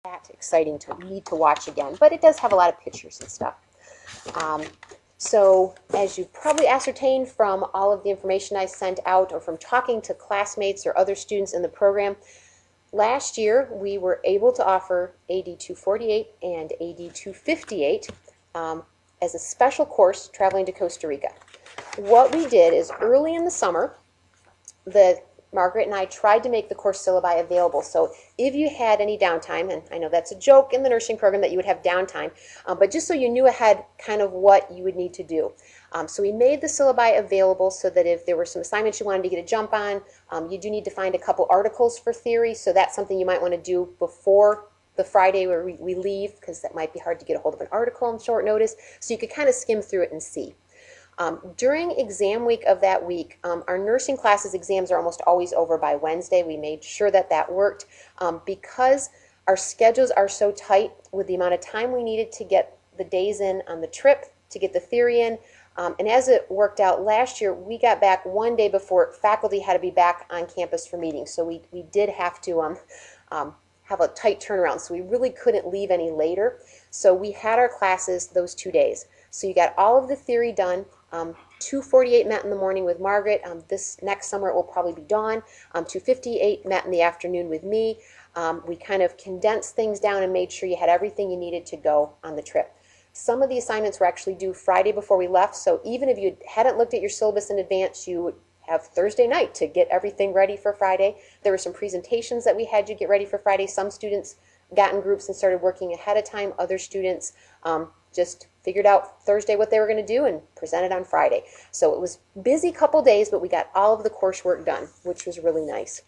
that exciting to need to watch again, but it does have a lot of pictures and stuff. So as you probably ascertained from all of the information I sent out or from talking to classmates or other students in the program, last year we were able to offer AD 248 and AD 258 as a special course traveling to Costa Rica. What we did is early in the summer, Margaret and I tried to make the course syllabi available. So if you had any downtime, and I know that's a joke in the nursing program that you would have downtime, but just so you knew ahead kind of what you would need to do. So we made the syllabi available so that if there were some assignments you wanted to get a jump on, you do need to find a couple articles for theory, so that's something you might want to do before the Friday where we leave, because that might be hard to get a hold of an article on short notice, so you could kind of skim through it and see. During exam week of that week, our nursing classes exams are almost always over by Wednesday. We made sure that that worked because our schedules are so tight with the amount of time we needed to get the days in on the trip, to get the theory in. And as it worked out last year, we got back one day before faculty had to be back on campus for meetings. So we did have to have a tight turnaround. So we really couldn't leave any later. So we had our classes those 2 days. So you got all of the theory done. 248 met in the morning with Margaret. This next summer it will probably be Dawn. 258 met in the afternoon with me. We kind of condensed things down and made sure you had everything you needed to go on the trip. Some of the assignments were actually due Friday before we left, so even if you hadn't looked at your syllabus in advance, you would have Thursday night to get everything ready for Friday. There were some presentations that we had you get ready for Friday. Some students got in groups and started working ahead of time. Other students just figured out Thursday what they were going to do and presented on Friday. So it was a busy couple days, but we got all of the coursework done, which was really nice.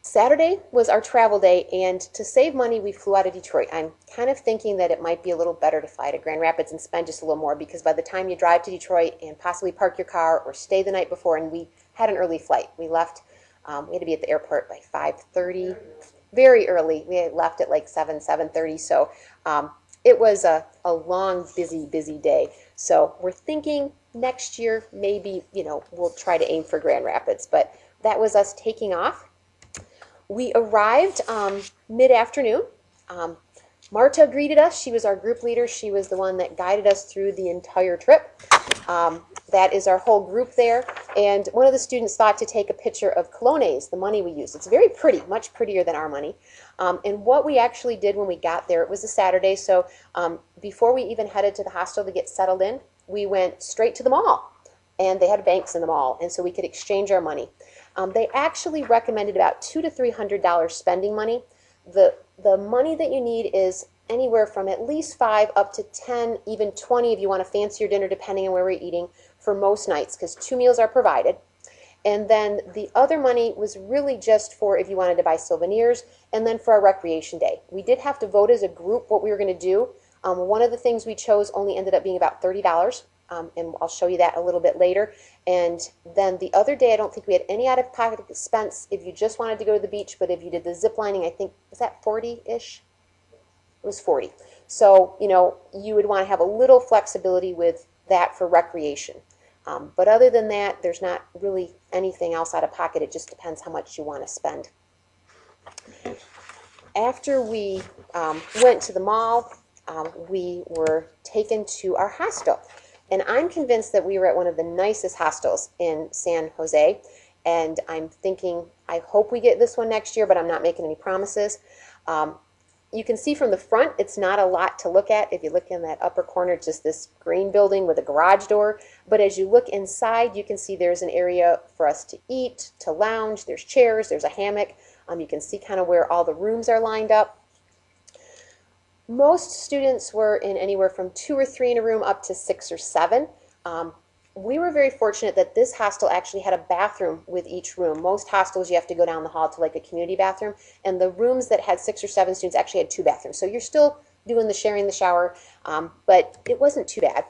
Saturday was our travel day, and to save money, we flew out of Detroit. I'm kind of thinking that it might be a little better to fly to Grand Rapids and spend just a little more, because by the time you drive to Detroit and possibly park your car or stay the night before, and we had an early flight. We left, we had to be at the airport by 5:30, very early. We had left at like 7:30, so it was a long, busy day. So we're thinking next year maybe, we'll try to aim for Grand Rapids, but that was us taking off. We arrived mid-afternoon. Marta greeted us. She was our group leader. She was the one that guided us through the entire trip. That is our whole group there. And one of the students thought to take a picture of colones, the money we used. It's very pretty, much prettier than our money. And what we actually did when we got there, it was a Saturday, so before we even headed to the hostel to get settled in, we went straight to the mall. And they had banks in the mall, and so we could exchange our money. They actually recommended about $200 to $300 spending money. The money that you need is anywhere from at least 5 up to 10, even 20 if you want a fancier dinner, depending on where we're eating, for most nights, because 2 meals are provided. And then the other money was really just for if you wanted to buy souvenirs, and then for our recreation day. We did have to vote as a group what we were going to do. One of the things we chose only ended up being about $30. And I'll show you that a little bit later. And then the other day, I don't think we had any out-of-pocket expense if you just wanted to go to the beach, but if you did the zip lining, I think, was that 40-ish? It was 40. So, you would want to have a little flexibility with that for recreation. But other than that, there's not really anything else out of pocket. It just depends how much you want to spend. After we went to the mall, we were taken to our hostel. And I'm convinced that we were at one of the nicest hostels in San Jose. And I'm thinking, I hope we get this one next year, but I'm not making any promises. You can see from the front, it's not a lot to look at. If you look in that upper corner, it's just this green building with a garage door. But as you look inside, you can see there's an area for us to eat, to lounge. There's chairs, there's a hammock. You can see kind of where all the rooms are lined up. Most students were in anywhere from 2 or 3 in a room up to 6 or 7. We were very fortunate that this hostel actually had a bathroom with each room. Most hostels you have to go down the hall to like a community bathroom, and the rooms that had 6 or 7 students actually had 2 bathrooms. So you're still doing the sharing the shower, but it wasn't too bad.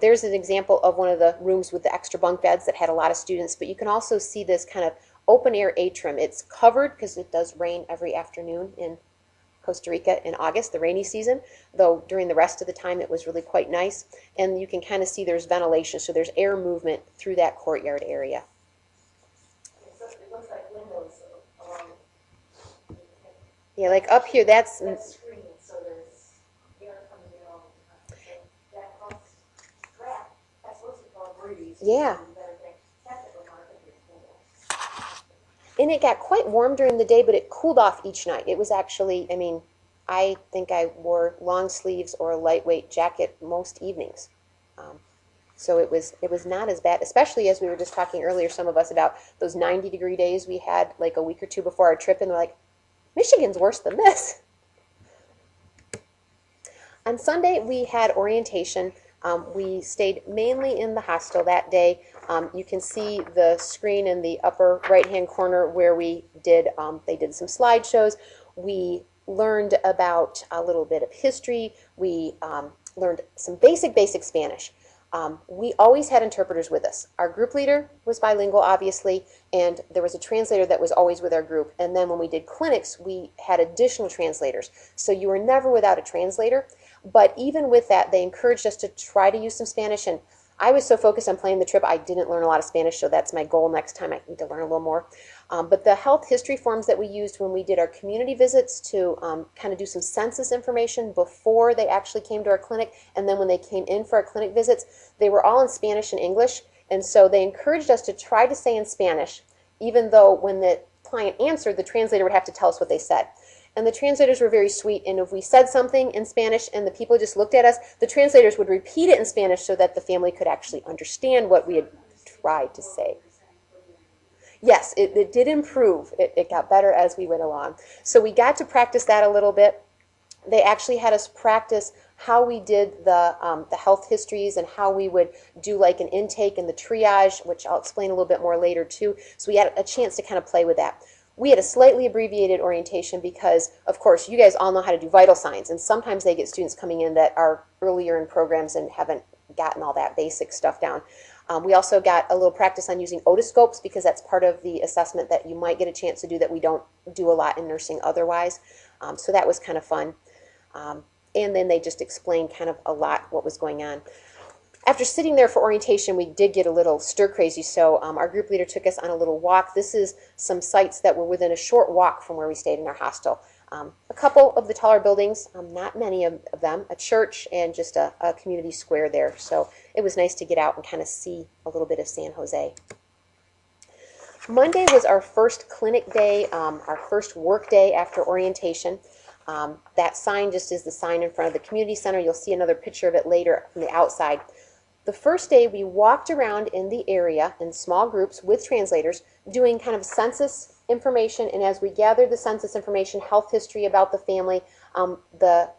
There's an example of one of the rooms with the extra bunk beds that had a lot of students, but you can also see this kind of open air atrium. It's covered because it does rain every afternoon in Costa Rica in August, the rainy season, though during the rest of the time it was really quite nice. And you can kind of see there's ventilation, so there's air movement through that courtyard area. It looks like windows along Yeah, like up here, that's screen, so there's air coming in all the time. So that helps trap. That's supposed to call breeze. yeah. You better think, tap it remark of your pool. And it got quite warm during the day, but it cooled off each night. It was actually, I mean, I think I wore long sleeves or a lightweight jacket most evenings. Um, so it was not as bad, especially as we were just talking earlier, some of us about those 90-degree days we had like a week or two before our trip, and we're like, Michigan's worse than this. On Sunday, we had orientation. We stayed mainly in the hostel that day. You can see the screen in the upper right-hand corner where they did some slideshows. We learned about a little bit of history. We learned some basic Spanish. We always had interpreters with us. Our group leader was bilingual, obviously, and there was a translator that was always with our group. And then when we did clinics, we had additional translators. So you were never without a translator. But even with that, they encouraged us to try to use some Spanish. And I was so focused on planning the trip, I didn't learn a lot of Spanish, so that's my goal next time. I need to learn a little more. But the health history forms that we used when we did our community visits to kind of do some census information before they actually came to our clinic, and then when they came in for our clinic visits, they were all in Spanish and English. And so they encouraged us to try to say in Spanish, even though when the client answered, the translator would have to tell us what they said. And the translators were very sweet, and if we said something in Spanish and the people just looked at us, the translators would repeat it in Spanish so that the family could actually understand what we had tried to say. Yes, it did improve. It got better as we went along. So we got to practice that a little bit. They actually had us practice how we did the health histories and how we would do like an intake and the triage, which I'll explain a little bit more later too. So we had a chance to kind of play with that. We had a slightly abbreviated orientation because, of course, you guys all know how to do vital signs, and sometimes they get students coming in that are earlier in programs and haven't gotten all that basic stuff down. We also got a little practice on using otoscopes because that's part of the assessment that you might get a chance to do that we don't do a lot in nursing otherwise. So that was kind of fun. And then they just explained kind of a lot what was going on. After sitting there for orientation, we did get a little stir crazy, so our group leader took us on a little walk. This is some sites that were within a short walk from where we stayed in our hostel. A couple of the taller buildings, not many of them, a church and just a community square there. So it was nice to get out and kind of see a little bit of San Jose. Monday was our first clinic day, our first work day after orientation. That sign just is the sign in front of the community center. You'll see another picture of it later from the outside. The first day we walked around in the area in small groups with translators doing kind of census information, and as we gathered the census information, health history about the family, the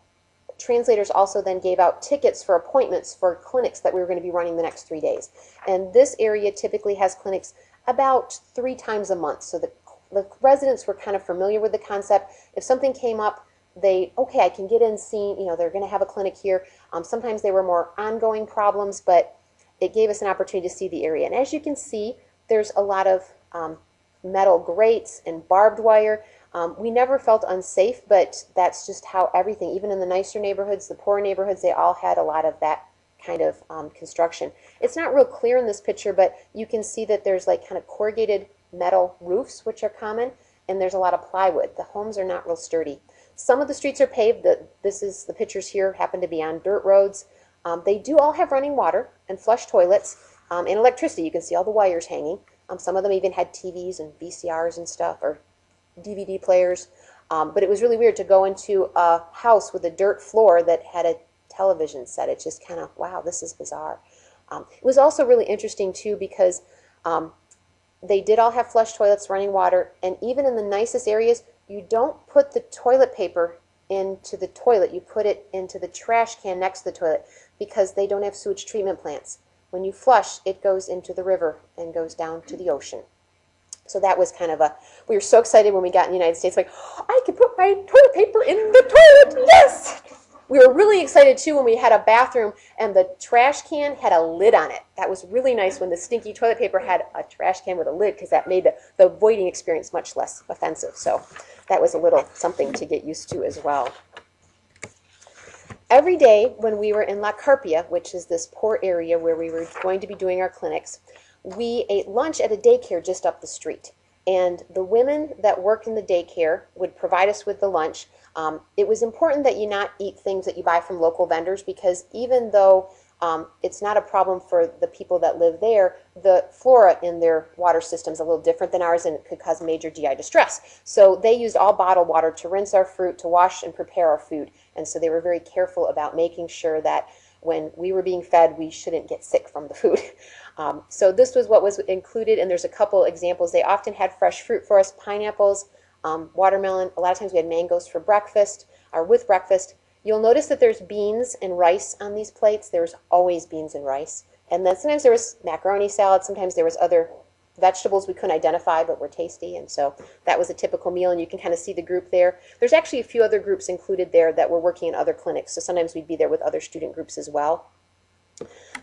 translators also then gave out tickets for appointments for clinics that we were going to be running the next 3 days. And this area typically has clinics about 3 times a month, so the residents were kind of familiar with the concept. If something came up, okay, I can get in, seen, they're going to have a clinic here. Sometimes they were more ongoing problems, but it gave us an opportunity to see the area. And as you can see, there's a lot of metal grates and barbed wire. We never felt unsafe, but that's just how everything, even in the nicer neighborhoods, the poorer neighborhoods, they all had a lot of that kind of construction. It's not real clear in this picture, but you can see that there's like kind of corrugated metal roofs, which are common, and there's a lot of plywood. The homes are not real sturdy. Some of the streets are paved. The pictures here happen to be on dirt roads. They do all have running water and flush toilets and electricity. You can see all the wires hanging. Some of them even had TVs and VCRs and stuff, or DVD players. But it was really weird to go into a house with a dirt floor that had a television set. It's just kind of, wow, this is bizarre. It was also really interesting too because they did all have flush toilets, running water, and even in the nicest areas, you don't put the toilet paper into the toilet. You put it into the trash can next to the toilet because they don't have sewage treatment plants. When you flush, it goes into the river and goes down to the ocean. So that was kind of we were so excited when we got in the United States, like, I can put my toilet paper in the toilet, yes! We were really excited too when we had a bathroom and the trash can had a lid on it. That was really nice when the stinky toilet paper had a trash can with a lid because that made the voiding experience much less offensive. So that was a little something to get used to as well. Every day when we were in La Carpia, which is this poor area where we were going to be doing our clinics, we ate lunch at a daycare just up the street. And the women that work in the daycare would provide us with the lunch. It was important that you not eat things that you buy from local vendors, because even though it's not a problem for the people that live there, the flora in their water system is a little different than ours, and it could cause major GI distress. So they used all bottled water to rinse our fruit, to wash and prepare our food. And so they were very careful about making sure that when we were being fed, we shouldn't get sick from the food. So this was what was included, and there's a couple examples. They often had fresh fruit for us, pineapples, watermelon. A lot of times we had mangoes for breakfast, or with breakfast. You'll notice that there's beans and rice on these plates. There's always beans and rice. And then sometimes there was macaroni salad. Sometimes there was other vegetables we couldn't identify but were tasty. And so that was a typical meal, and you can kind of see the group there. There's actually a few other groups included there that were working in other clinics. So sometimes we'd be there with other student groups as well.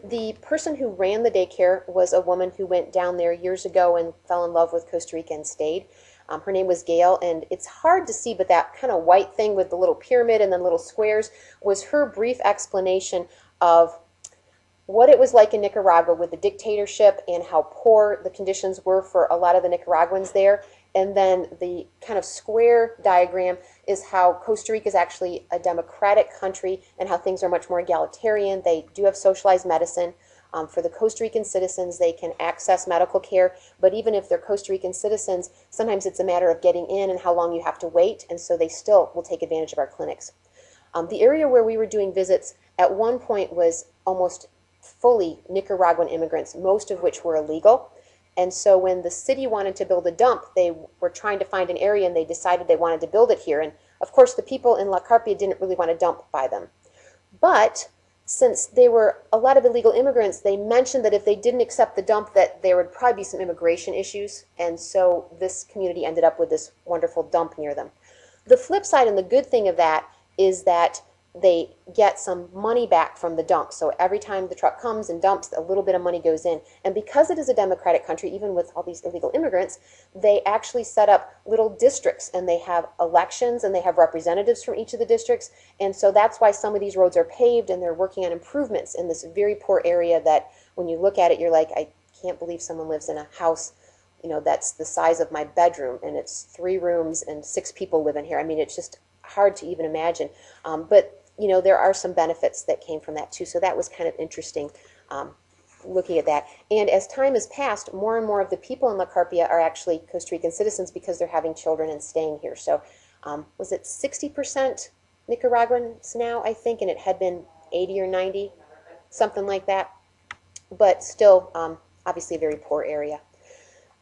The person who ran the daycare was a woman who went down there years ago and fell in love with Costa Rica and stayed. Her name was Gail, and it's hard to see, but that kind of white thing with the little pyramid and then little squares was her brief explanation of what it was like in Nicaragua with the dictatorship and how poor the conditions were for a lot of the Nicaraguans there. And then the kind of square diagram is how Costa Rica is actually a democratic country and how things are much more egalitarian. They do have socialized medicine. For the Costa Rican citizens, they can access medical care, but even if they're Costa Rican citizens, sometimes it's a matter of getting in and how long you have to wait, and so they still will take advantage of our clinics. The area where we were doing visits at one point was almost fully Nicaraguan immigrants, most of which were illegal. And so when the city wanted to build a dump, they were trying to find an area, and they decided they wanted to build it here. And of course, the people in La Carpia didn't really want to dump by them. But since they were a lot of illegal immigrants, they mentioned that if they didn't accept the dump, that there would probably be some immigration issues. And so this community ended up with this wonderful dump near them. The flip side, and the good thing of that, is that they get some money back from the dump. So every time the truck comes and dumps, a little bit of money goes in. And because it is a democratic country, even with all these illegal immigrants, they actually set up little districts, and they have elections, and they have representatives from each of the districts. And so that's why some of these roads are paved, and they're working on improvements in this very poor area that when you look at it, you're like, I can't believe someone lives in a house, you know, that's the size of my bedroom, and it's 3 rooms and 6 people live in here. I mean, it's just hard to even imagine. But you know, there are some benefits that came from that too. So that was kind of interesting looking at that. And as time has passed, more and more of the people in La Carpia are actually Costa Rican citizens because they're having children and staying here. So was it 60% Nicaraguans now, I think, and it had been 80 or 90, something like that. But still, obviously a very poor area.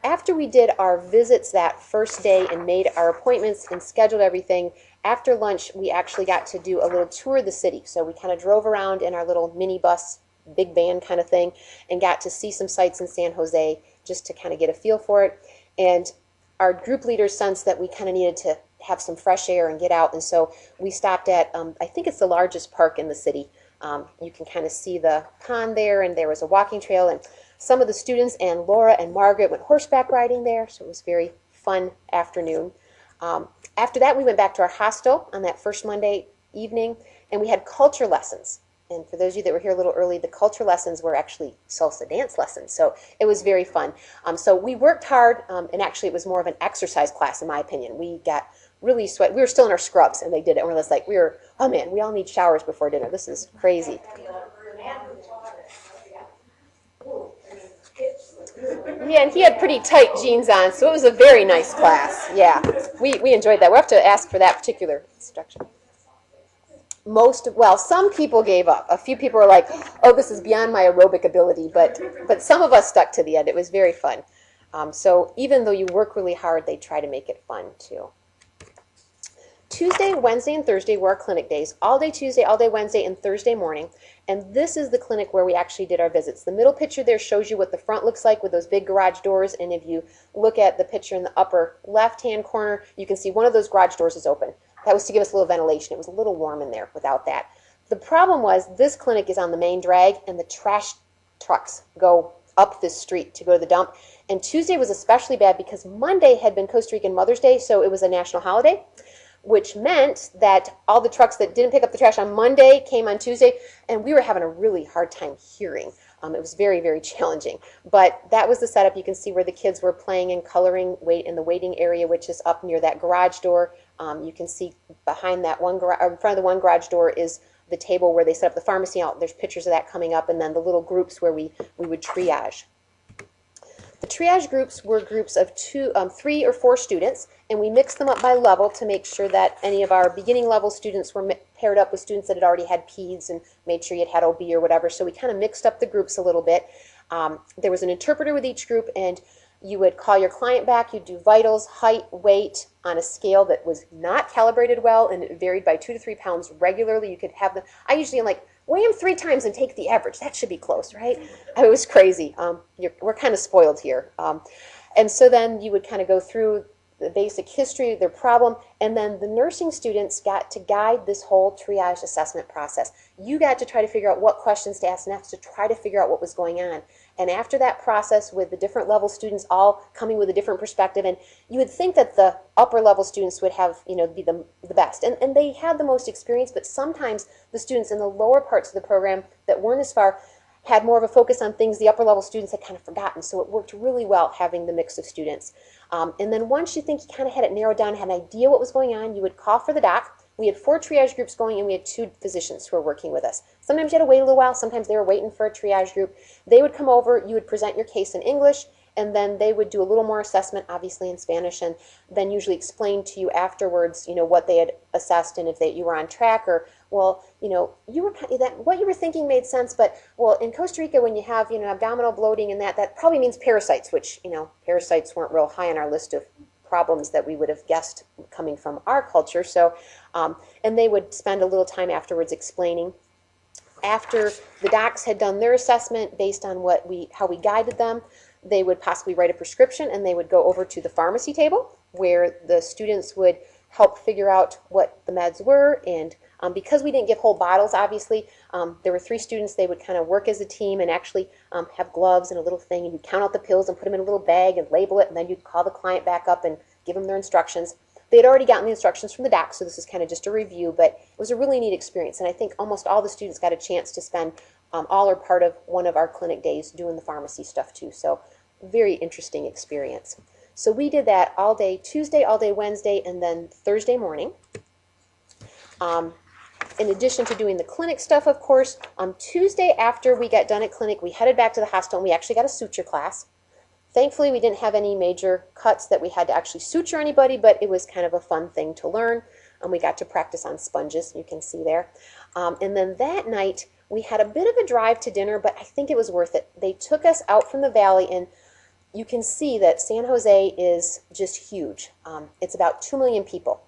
After we did our visits that first day and made our appointments and scheduled everything, after lunch we actually got to do a little tour of the city. So we kind of drove around in our little minibus, big van kind of thing, and got to see some sights in San Jose just to kind of get a feel for it. And our group leaders sensed that we kind of needed to have some fresh air and get out, and so we stopped at, I think it's the largest park in the city. You can kind of see the pond there, and there was a walking trail, and some of the students and Laura and Margaret went horseback riding there, so it was a very fun afternoon. After that, we went back to our hostel on that first Monday evening, and we had culture lessons. And for those of you that were here a little early, the culture lessons were actually salsa dance lessons, so it was very fun. So we worked hard, and actually it was more of an exercise class, in my opinion. We got really sweat. We were still in our scrubs, and they did it, and we were like, oh man, we all need showers before dinner. This is crazy. Yeah, and he had pretty tight jeans on, so it was a very nice class. Yeah, we enjoyed that. We'll have to ask for that particular instruction. Well, some people gave up. A few people were like, oh, this is beyond my aerobic ability, but some of us stuck to the end. It was very fun. So even though you work really hard, they try to make it fun too. Tuesday, Wednesday, and Thursday were our clinic days. All day Tuesday, all day Wednesday, and Thursday morning. And this is the clinic where we actually did our visits. The middle picture there shows you what the front looks like with those big garage doors. And if you look at the picture in the upper left-hand corner, you can see one of those garage doors is open. That was to give us a little ventilation. It was a little warm in there without that. The problem was this clinic is on the main drag, and the trash trucks go up this street to go to the dump. And Tuesday was especially bad because Monday had been Costa Rican Mother's Day, so it was a national holiday, which meant that all the trucks that didn't pick up the trash on Monday came on Tuesday, and we were having a really hard time hearing. It was very, very challenging. But that was the setup. You can see where the kids were playing and coloring in the waiting area, which is up near that garage door. You can see behind that one in front of the one garage door is the table where they set up the pharmacy out. There's pictures of that coming up, and then the little groups where we would triage. The triage groups were groups of 3 or 4 students, and we mixed them up by level to make sure that any of our beginning level students were paired up with students that had already had peds and made sure you had OB or whatever. So we kind of mixed up the groups a little bit. There was an interpreter with each group, and you would call your client back. You'd do vitals, height, weight on a scale that was not calibrated well, and it varied by 2 to 3 pounds regularly. You could have them. I usually am like, weigh them 3 times and take the average. That should be close, right? It was crazy. We're kind of spoiled here. And so then you would kind of go through the basic history of their problem, and then the nursing students got to guide this whole triage assessment process. You got to try to figure out what questions to ask next to try to figure out what was going on. And after that process, with the different level students all coming with a different perspective, and you would think that the upper level students would have, be the best. And they had the most experience, but sometimes the students in the lower parts of the program that weren't as far had more of a focus on things the upper level students had kind of forgotten. So it worked really well having the mix of students. And then once you think you kind of had it narrowed down, had an idea what was going on, you would call for the doc. We had 4 triage groups going, and we had 2 physicians who were working with us. Sometimes you had to wait a little while. Sometimes they were waiting for a triage group. They would come over. You would present your case in English, and then they would do a little more assessment, obviously in Spanish, and then usually explain to you afterwards, what they had assessed and if you were on track, or, well, what you were thinking made sense, but, well, in Costa Rica, when you have, abdominal bloating and that probably means parasites, which, parasites weren't real high on our list of problems that we would have guessed coming from our culture. So, and they would spend a little time afterwards explaining. After the docs had done their assessment based on how we guided them, they would possibly write a prescription, and they would go over to the pharmacy table where the students would help figure out what the meds were. And because we didn't give whole bottles, obviously, there were 3 students. They would kind of work as a team and actually have gloves and a little thing, and you'd count out the pills and put them in a little bag and label it, and then you'd call the client back up and give them their instructions. They had already gotten the instructions from the doc, so this is kind of just a review, but it was a really neat experience, and I think almost all the students got a chance to spend all or part of one of our clinic days doing the pharmacy stuff too, so very interesting experience. So we did that all day Tuesday, all day Wednesday, and then Thursday morning. In addition to doing the clinic stuff, of course, on Tuesday after we got done at clinic, we headed back to the hospital, and we actually got a suture class. Thankfully, we didn't have any major cuts that we had to actually suture anybody, but it was kind of a fun thing to learn, and we got to practice on sponges, you can see there. And then that night, we had a bit of a drive to dinner, but I think it was worth it. They took us out from the valley, and you can see that San Jose is just huge. It's about 2 million people.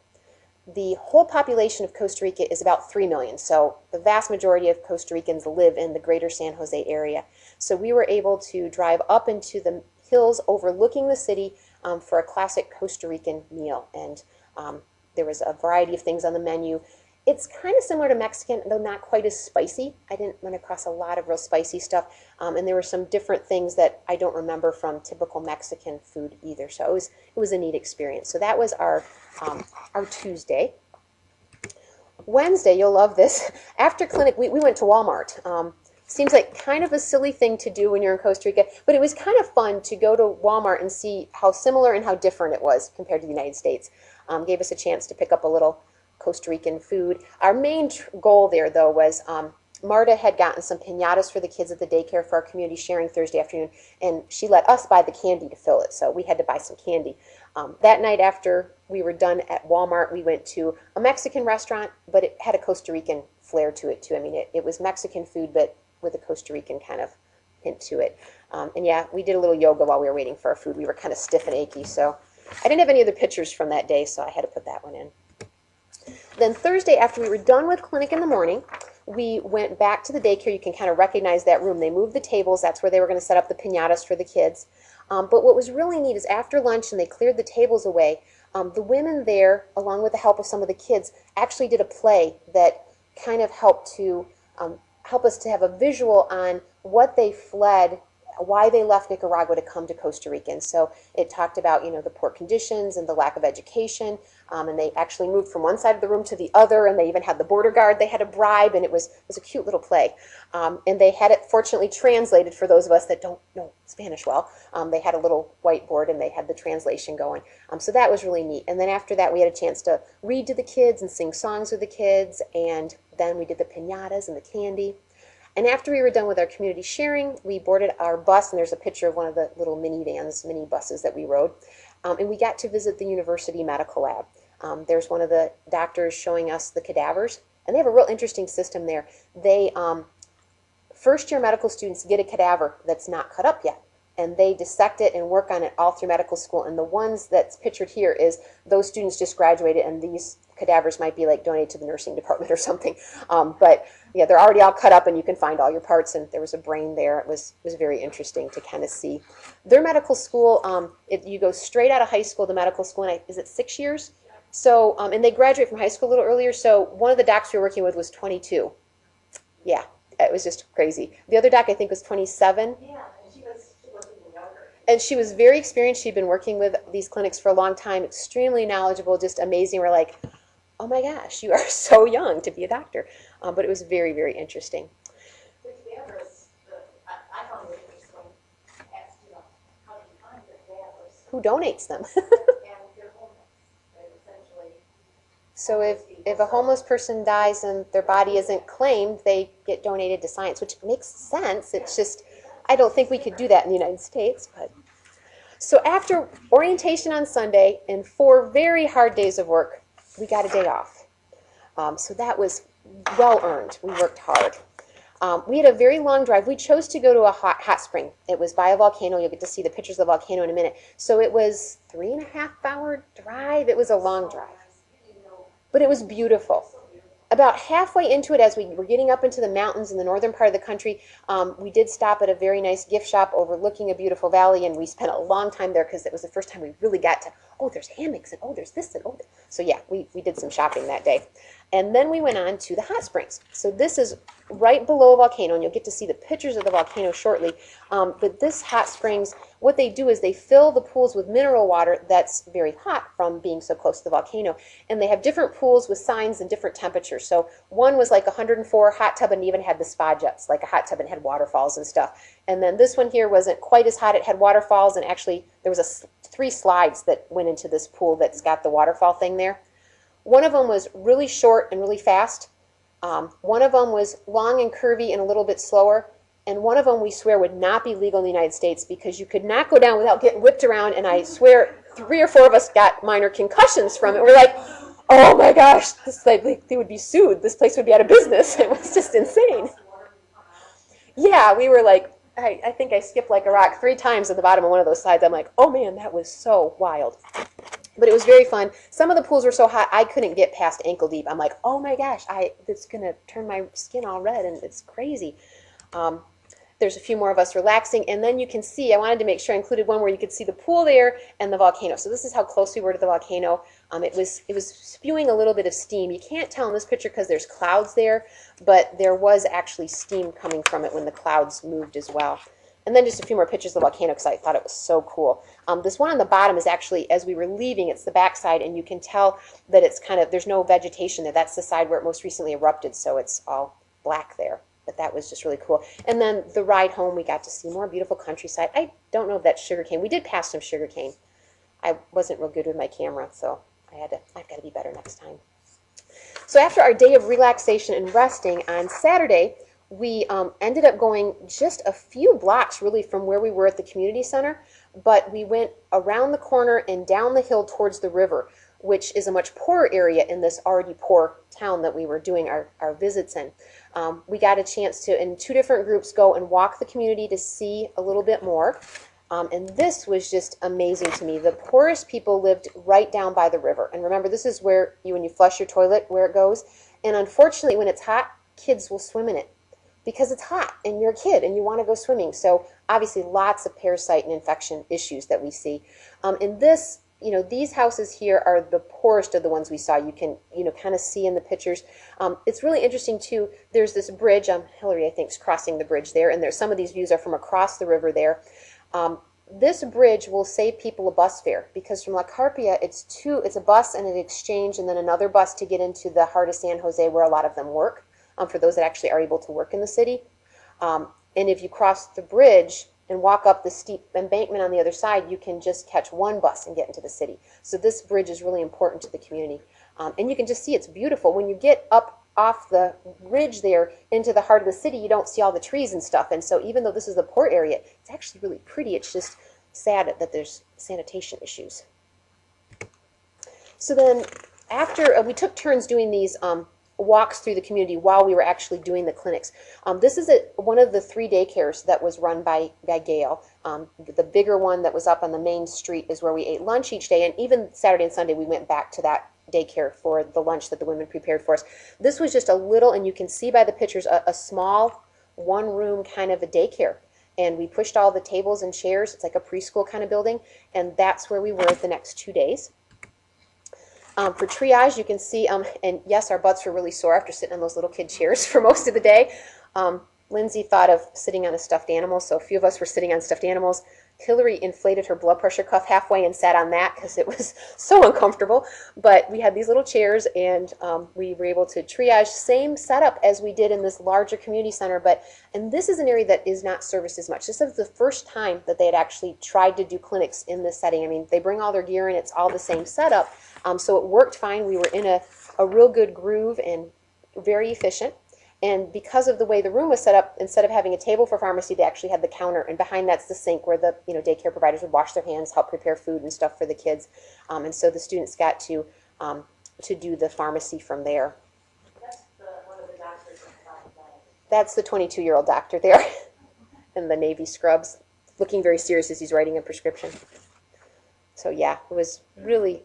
The whole population of Costa Rica is about 3 million, so the vast majority of Costa Ricans live in the greater San Jose area. So we were able to drive up into the hills overlooking the city for a classic Costa Rican meal, and there was a variety of things on the menu. It's kind of similar to Mexican, though not quite as spicy. I didn't run across a lot of real spicy stuff, and there were some different things that I don't remember from typical Mexican food either. So it was a neat experience. So that was our Tuesday. Wednesday, you'll love this. After clinic, we went to Walmart. Seems like kind of a silly thing to do when you're in Costa Rica, but it was kind of fun to go to Walmart and see how similar and how different it was compared to the United States. Gave us a chance to pick up a little Costa Rican food. Our main goal there, though, was Marta had gotten some piñatas for the kids at the daycare for our community sharing Thursday afternoon, and she let us buy the candy to fill it, so we had to buy some candy. That night after we were done at Walmart, we went to a Mexican restaurant, but it had a Costa Rican flair to it, too. I mean, it was Mexican food, but with a Costa Rican kind of hint to it. And yeah, we did a little yoga while we were waiting for our food. We were kind of stiff and achy, so I didn't have any other pictures from that day, so I had to put that one in. Then Thursday, after we were done with clinic in the morning, we went back to the daycare. You can kind of recognize that room. They moved the tables. That's where they were going to set up the piñatas for the kids. But what was really neat is after lunch and they cleared the tables away, the women there, along with the help of some of the kids, actually did a play that kind of helped to help us to have a visual on what they fled why they left Nicaragua to come to Costa Rica. And so it talked about, the poor conditions and the lack of education. And they actually moved from one side of the room to the other, and they even had the border guard they had to bribe, and it was a cute little play. And they had it fortunately translated for those of us that don't know Spanish well. They had a little whiteboard, and they had the translation going. So that was really neat. And then after that, we had a chance to read to the kids and sing songs with the kids, and then we did the piñatas and the candy. And after we were done with our community sharing, we boarded our bus, and there's a picture of one of the little mini buses that we rode. And we got to visit the university medical lab. There's one of the doctors showing us the cadavers, and they have a real interesting system there. They, first-year medical students get a cadaver that's not cut up yet, and they dissect it and work on it all through medical school. And the ones that's pictured here is those students just graduated, and these cadavers might be like donated to the nursing department or something. But yeah, they're already all cut up, and you can find all your parts, and there was a brain there. It was very interesting to kind of see. Their medical school, you go straight out of high school to medical school, and is it 6 years? So, and they graduate from high school a little earlier, so one of the docs we were working with was 22. Yeah, it was just crazy. The other doc, I think, was 27. Yeah, and she was even younger. And she was very experienced. She'd been working with these clinics for a long time, extremely knowledgeable, just amazing. We're like, oh my gosh, you are so young to be a doctor. But it was very, very interesting. The cadavers, I found it interesting, asked, how do you find the cadavers? Who donates them? And they're homeless. They're essentially So if a homeless person dies and their body isn't claimed, they get donated to science, which makes sense. It's just, I don't think we could do that in the United States. But so after orientation on Sunday and 4 very hard days of work, we got a day off. So that was well earned. We worked hard. We had a very long drive. We chose to go to a hot spring. It was by a volcano. You'll get to see the pictures of the volcano in a minute. So it was 3.5-hour drive. It was a long drive. But it was beautiful. About halfway into it, as we were getting up into the mountains in the northern part of the country, we did stop at a very nice gift shop overlooking a beautiful valley, and we spent a long time there because it was the first time we really got to, oh, there's hammocks, and oh, there's this, and oh. So yeah, we did some shopping that day. And then we went on to the hot springs. So this is right below a volcano, and you'll get to see the pictures of the volcano shortly. But this hot springs, what they do is they fill the pools with mineral water that's very hot from being so close to the volcano. And they have different pools with signs and different temperatures. So one was like 104 hot tub and even had the spa jets, like a hot tub, and had waterfalls and stuff. And then this one here wasn't quite as hot. It had waterfalls, and actually there was 3 slides that went into this pool that's got the waterfall thing there. One of them was really short and really fast. One of them was long and curvy and a little bit slower. And one of them, we swear, would not be legal in the United States because you could not go down without getting whipped around. And I swear 3 or 4 of us got minor concussions from it. We're like, oh my gosh, this, like, they would be sued. This place would be out of business. It was just insane. Yeah, we were like, I think I skipped like a rock 3 times at the bottom of one of those slides. I'm like, oh man, that was so wild. But it was very fun. Some of the pools were so hot I couldn't get past ankle deep. I'm like, oh my gosh, it's going to turn my skin all red, and it's crazy. There's a few more of us relaxing, and then you can see, I wanted to make sure I included one where you could see the pool there and the volcano. So this is how close we were to the volcano. It was spewing a little bit of steam. You can't tell in this picture because there's clouds there, but there was actually steam coming from it when the clouds moved as well. And then just a few more pictures of the volcano because I thought it was so cool. This one on the bottom is actually, as we were leaving, it's the backside, and you can tell that it's kind of, there's no vegetation there. That's the side where it most recently erupted, so it's all black there. But that was just really cool. And then the ride home, we got to see more beautiful countryside. I don't know if that's sugarcane. We did pass some sugarcane. I wasn't real good with my camera, so I've got to be better next time. So after our day of relaxation and resting on Saturday, we ended up going just a few blocks really from where we were at the community center, but we went around the corner and down the hill towards the river, which is a much poorer area in this already poor town that we were doing our visits in. We got a chance to, in 2 different groups, go and walk the community to see a little bit more. And this was just amazing to me. The poorest people lived right down by the river. And remember, this is where when you flush your toilet, where it goes. And unfortunately, when it's hot, kids will swim in it because it's hot and you're a kid and you want to go swimming. So obviously lots of parasite and infection issues that we see. And this these houses here are the poorest of the ones we saw. You can, kind of see in the pictures. It's really interesting too. There's this bridge. Hillary, I think, is crossing the bridge there, and there's some of these views are from across the river there. This bridge will save people a bus fare because from La Carpia it's a bus and an exchange and then another bus to get into the heart of San Jose where a lot of them work, for those that actually are able to work in the city. And if you cross the bridge and walk up the steep embankment on the other side, you can just catch one bus and get into the city. So this bridge is really important to the community. And you can just see it's beautiful. When you get up off the ridge there into the heart of the city, you don't see all the trees and stuff. And so even though this is the port area, it's actually really pretty. It's just sad that there's sanitation issues. So then after we took turns doing these walks through the community while we were actually doing the clinics. This is one of the 3 daycares that was run by Gail. The bigger one that was up on the main street is where we ate lunch each day, and even Saturday and Sunday we went back to that daycare for the lunch that the women prepared for us. This was just a little, and you can see by the pictures, a small one-room kind of a daycare. And we pushed all the tables and chairs. It's like a preschool kind of building, and that's where we were the next 2 days. For triage, you can see, and yes, our butts were really sore after sitting on those little kid chairs for most of the day. Lindsay thought of sitting on a stuffed animal, so a few of us were sitting on stuffed animals. Hillary inflated her blood pressure cuff halfway and sat on that because it was so uncomfortable. But we had these little chairs, and we were able to triage. Same setup as we did in this larger community center, and this is an area that is not serviced as much. This is the first time that they had actually tried to do clinics in this setting. I mean, they bring all their gear in, it's all the same setup. So it worked fine. We were in a real good groove and very efficient. And because of the way the room was set up, instead of having a table for pharmacy, they actually had the counter, and behind that's the sink where the daycare providers would wash their hands, help prepare food and stuff for the kids. And so the students got to do the pharmacy from there. That's one of the doctors in the That's the 22-year-old doctor there in the Navy scrubs, looking very serious as he's writing a prescription. So yeah, it was really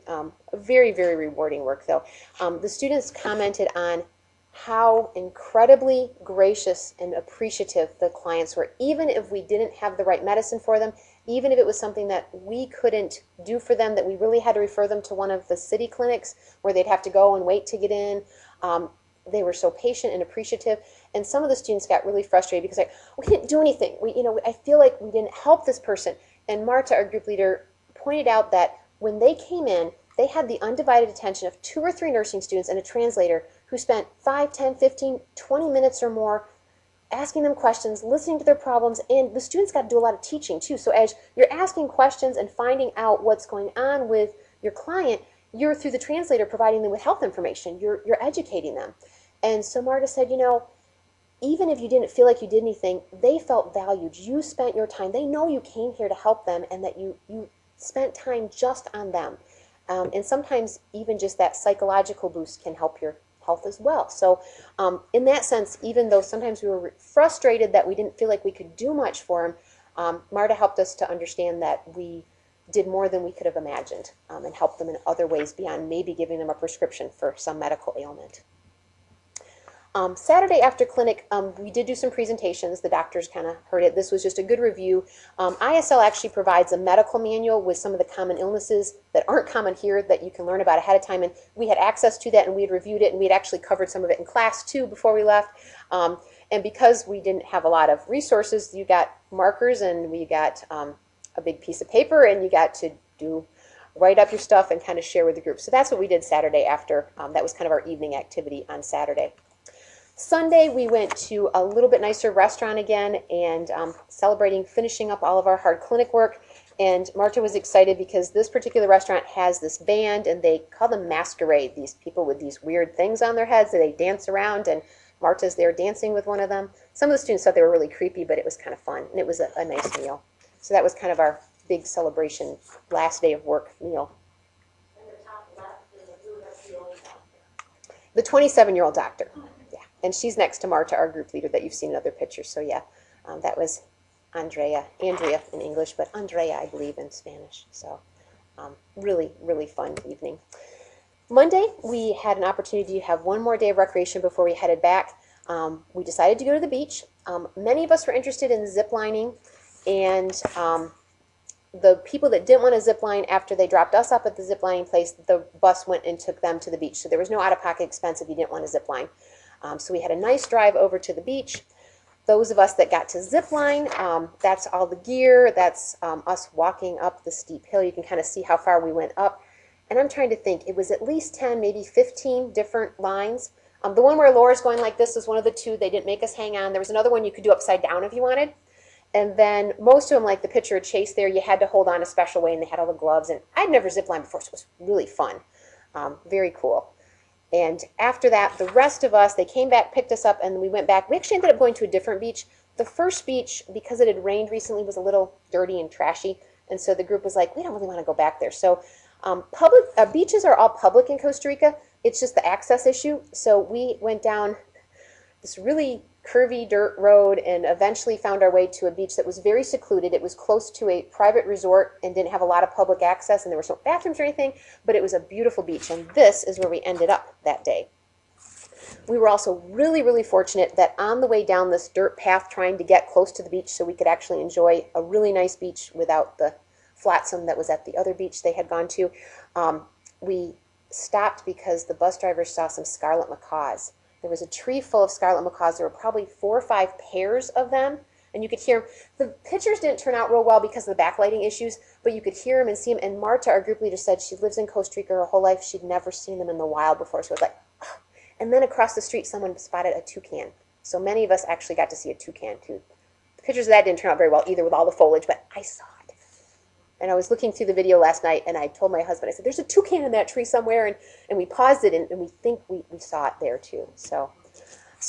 very, very rewarding work though. The students commented on how incredibly gracious and appreciative the clients were, even if we didn't have the right medicine for them, even if it was something that we couldn't do for them, that we really had to refer them to one of the city clinics where they'd have to go and wait to get in. They were so patient and appreciative, and some of the students got really frustrated because we didn't do anything. I feel like we didn't help this person. And Marta, our group leader, pointed out that when they came in, they had the undivided attention of 2 or 3 nursing students and a translator who spent 5, 10, 15, 20 minutes or more asking them questions, listening to their problems, and the students got to do a lot of teaching too. So as you're asking questions and finding out what's going on with your client, you're, through the translator, providing them with health information. You're educating them. And so Marta said, even if you didn't feel like you did anything, they felt valued. You spent your time. They know you came here to help them and that you spent time just on them. And sometimes even just that psychological boost can help your health as well. So in that sense, even though sometimes we were frustrated that we didn't feel like we could do much for them, Marta helped us to understand that we did more than we could have imagined and helped them in other ways beyond maybe giving them a prescription for some medical ailment. Saturday after clinic, we did do some presentations. The doctors kind of heard it. This was just a good review. ISL actually provides a medical manual with some of the common illnesses that aren't common here that you can learn about ahead of time. And we had access to that, and we had reviewed it, and we had actually covered some of it in class too before we left. And because we didn't have a lot of resources, you got markers, and we got a big piece of paper, and you got to write up your stuff and kind of share with the group. So that's what we did Saturday after. That was kind of our evening activity on Saturday. Sunday, we went to a little bit nicer restaurant again and celebrating finishing up all of our hard clinic work. And Marta was excited because this particular restaurant has this band, and they call them masquerade, these people with these weird things on their heads that they dance around, and Marta's there dancing with one of them. Some of the students thought they were really creepy, but it was kind of fun, and it was a nice meal. So that was kind of our big celebration, last day of work meal. And the top left is a blue, that's the old doctor. The 27-year-old doctor. And she's next to Marta, our group leader that you've seen in other pictures. So yeah, that was Andrea in English, but Andrea, I believe, in Spanish. So really, really fun evening. Monday, we had an opportunity to have one more day of recreation before we headed back. We decided to go to the beach. Many of us were interested in zip lining, and the people that didn't want to zip line, after they dropped us up at the zip lining place, the bus went and took them to the beach. So there was no out-of-pocket expense if you didn't want to zip line. So we had a nice drive over to the beach. Those of us that got to zip line, that's all the gear. That's us walking up the steep hill. You can kind of see how far we went up. And I'm trying to think, it was at least 10, maybe 15 different lines. The one where Laura's going like this was one of the two. They didn't make us hang on. There was another one you could do upside down if you wanted. And then most of them, like the picture of Chase there, you had to hold on a special way, and they had all the gloves. And I'd never ziplined before, so it was really fun. Very cool. And after that, the rest of us, they came back, picked us up, and we went back. We actually ended up going to a different beach. The first beach, because it had rained recently, was a little dirty and trashy. And so the group was like, we don't really want to go back there. So beaches are all public in Costa Rica. It's just the access issue. So we went down this really curvy dirt road and eventually found our way to a beach that was very secluded. It was close to a private resort and didn't have a lot of public access, and there were no bathrooms or anything, but it was a beautiful beach, and this is where we ended up that day. We were also really, really fortunate that on the way down this dirt path trying to get close to the beach so we could actually enjoy a really nice beach without the flotsam that was at the other beach they had gone to, we stopped because the bus driver saw some scarlet macaws. There was a tree full of scarlet macaws. There were probably 4 or 5 pairs of them, and you could hear them. The pictures didn't turn out real well because of the backlighting issues, but you could hear them and see them. And Marta, our group leader, said she lives in Costa Rica her whole life. She'd never seen them in the wild before. So it was like, oh. And then across the street, someone spotted a toucan. So many of us actually got to see a toucan too. The pictures of that didn't turn out very well either with all the foliage, but I saw it. And I was looking through the video last night, and I told my husband, I said, there's a toucan in that tree somewhere, and we paused it, and we think we saw it there too. So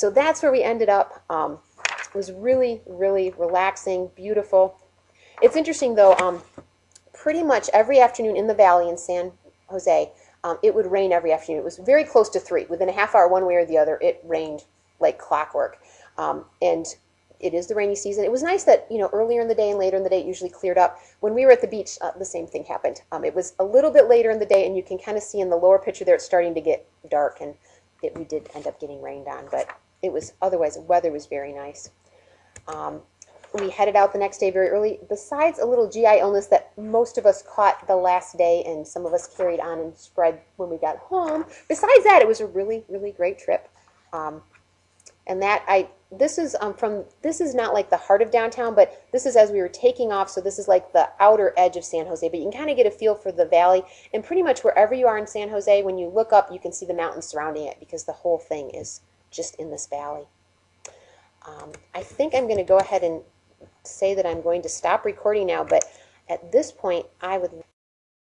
that's where we ended up. It was really, really relaxing, beautiful. It's interesting, though, pretty much every afternoon in the valley in San Jose, it would rain every afternoon. It was very close to 3. Within a half hour, one way or the other, it rained like clockwork. And it is the rainy season. It was nice that, earlier in the day and later in the day, it usually cleared up. When we were at the beach, the same thing happened. It was a little bit later in the day, and you can kind of see in the lower picture there, it's starting to get dark, and we did end up getting rained on, but it was, otherwise, the weather was very nice. We headed out the next day very early. Besides a little GI illness that most of us caught the last day, and some of us carried on and spread when we got home, besides that, it was a really, really great trip. And this is not like the heart of downtown, but this is as we were taking off, so this is like the outer edge of San Jose, but you can kind of get a feel for the valley, and pretty much wherever you are in San Jose, when you look up, you can see the mountains surrounding it, because the whole thing is just in this valley. I think I'm going to go ahead and say that I'm going to stop recording now, but at this point, I would